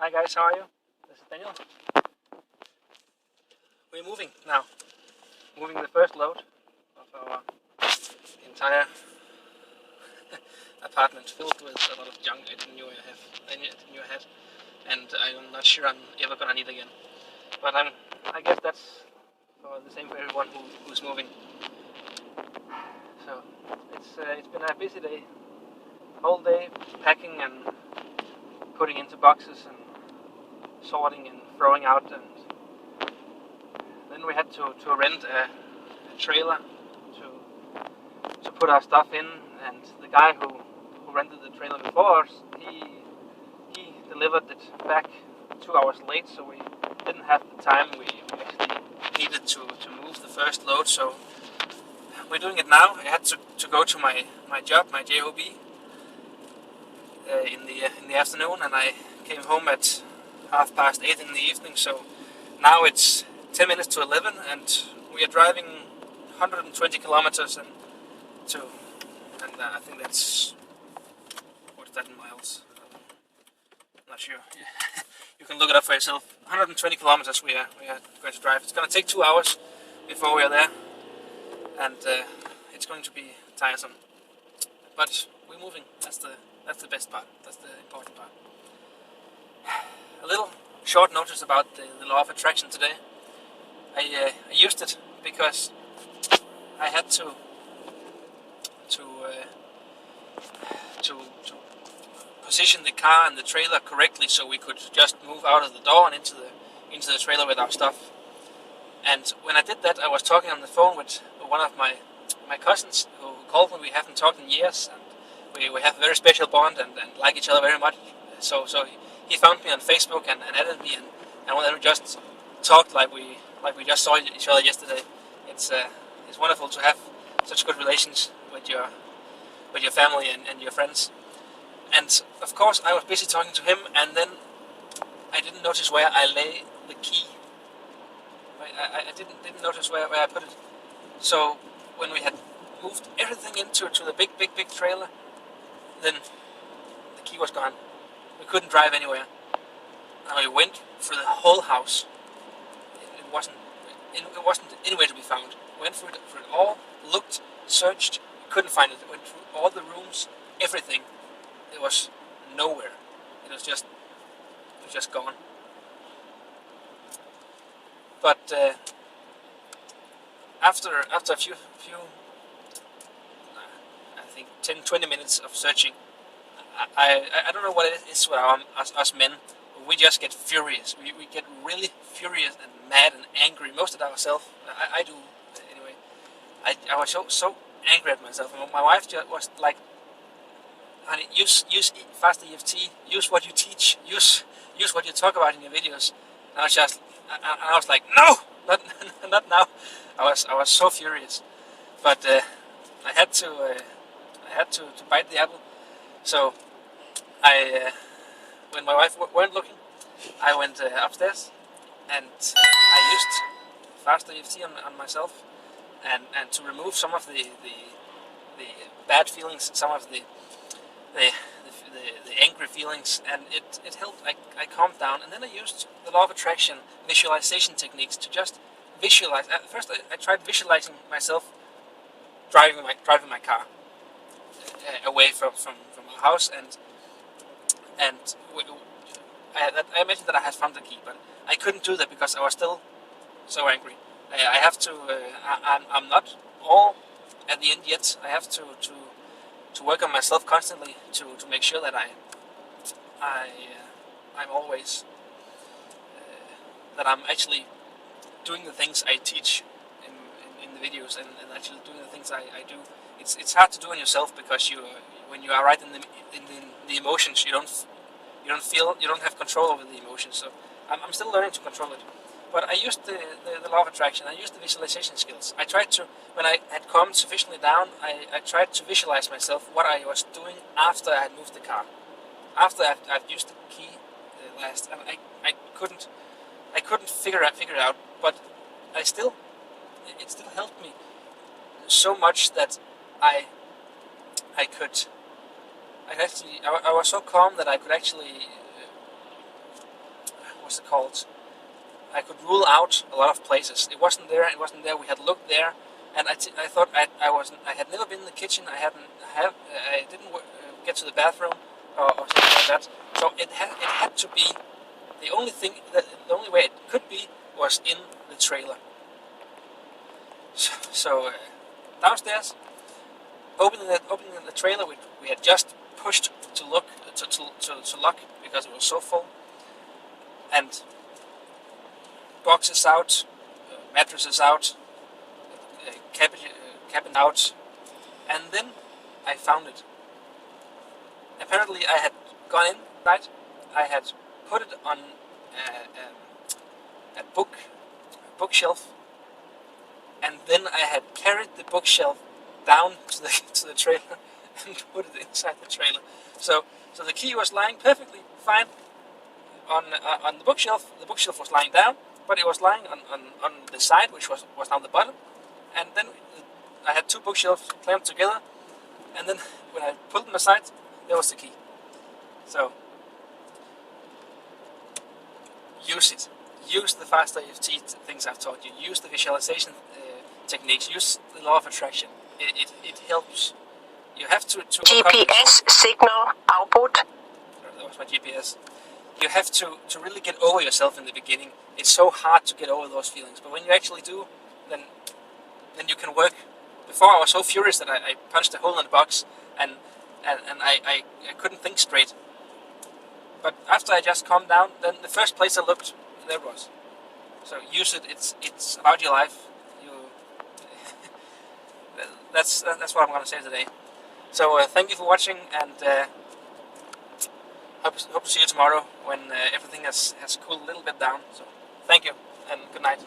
Hi guys, how are you? This is Daniel. We're moving now. Moving the first load of our entire apartment filled with a lot of junk I didn't know I had, and I'm not sure I'm ever gonna need again. But I guess that's the same for everyone who's moving. So it's been a busy day, whole day packing and putting into boxes and sorting and throwing out, and then we had to rent a trailer to put our stuff in, and the guy who rented the trailer before us, he delivered it back 2 hours late, so we didn't have the time we actually needed to move the first load. So we're doing it now. I had to go to my job, my job, in the afternoon, and I came home at 8:30 in the evening. So now it's 10 minutes to 11, and we are driving 120 kilometers and I think that's, what is that in miles? I'm not sure. You can look it up for yourself. 120 kilometers we are going to drive. It's going to take 2 hours before we are there, and it's going to be tiresome. But we're moving. That's the best part. That's the important part. A little short notice about the law of attraction today. I used it because I had to position the car and the trailer correctly so we could just move out of the door and into the trailer with our stuff. And when I did that, I was talking on the phone with one of my cousins who called me. We haven't talked in years, and we have a very special bond and like each other very much. So he found me on Facebook and added me, and then we just talked like we just saw each other yesterday. It's wonderful to have such good relations with your family and your friends. And of course, I was busy talking to him, and then I didn't notice where I lay the key. I didn't notice where I put it. So when we had moved everything into the big trailer, then the key was gone. We couldn't drive anywhere. And we went through the whole house. It wasn't anywhere to be found. Went through it all, looked, searched, couldn't find it. Went through all the rooms, everything. It was nowhere. It was just gone. But after a few I think 10-20 minutes of searching, I don't know what it is with us men. We just get furious. We get really furious and mad and angry, most at ourselves. I do anyway. I was so angry at myself. My wife just was like, honey, use faster EFT. Use what you teach. Use what you talk about in your videos. And I was like, no, not now. I was so furious, but I had to bite the apple. So when my wife weren't looking, I went upstairs and I used faster EFT on myself, and to remove some of the bad feelings, some of the angry feelings, and it helped. I calmed down, and then I used the law of attraction visualization techniques to just visualize. At first, I tried visualizing myself driving my car away from our house, and I imagined that I had found the key, but I couldn't do that because I was still so angry. I have to. I'm not all at the end yet. I have to work on myself constantly to make sure that I'm always that I'm actually doing the things I teach in the videos, and actually doing the things I do. It's hard to do on yourself because when you are right in the emotions, you don't have control over the emotions. So I'm still learning to control it. But I used the law of attraction. I used the visualization skills. I tried to, when I had calmed sufficiently down, I tried to visualize myself what I was doing after I had moved the car. After I've used the key last, and I couldn't figure it out. But it still helped me so much that I was so calm that I could actually what's it called? I could rule out a lot of places. It wasn't there. It wasn't there. We had looked there, and I thought I wasn't. I had never been in the kitchen. I didn't get to the bathroom or something like that. So it had to be the only thing. The only way it could be was in the trailer. So downstairs, opening the trailer, we had just pushed to look to lock because it was so full, and boxes out, mattresses out, cabin out, and then I found it. Apparently, I had gone in, right? I had put it on a bookshelf, and then I had carried the bookshelf down to the trailer and put it inside the trailer. So the key was lying perfectly fine on the bookshelf. The bookshelf was lying down, but it was lying on the side, which was on the bottom. And then I had two bookshelves clamped together, and then when I pulled them aside, there was the key. So use it. Use the faster EFT things I've taught you. Use the visualization techniques. Use the law of attraction. It helps. You have to GPS signal output. That was my GPS. You have to really get over yourself in the beginning. It's so hard to get over those feelings, but when you actually do, then you can work. Before I was so furious that I punched a hole in the box, and I couldn't think straight. But after I just calmed down, then the first place I looked, there it was. So use it. It's about your life. That's what I'm going to say today. So thank you for watching, and hope to see you tomorrow when everything has cooled a little bit down. So thank you, and good night.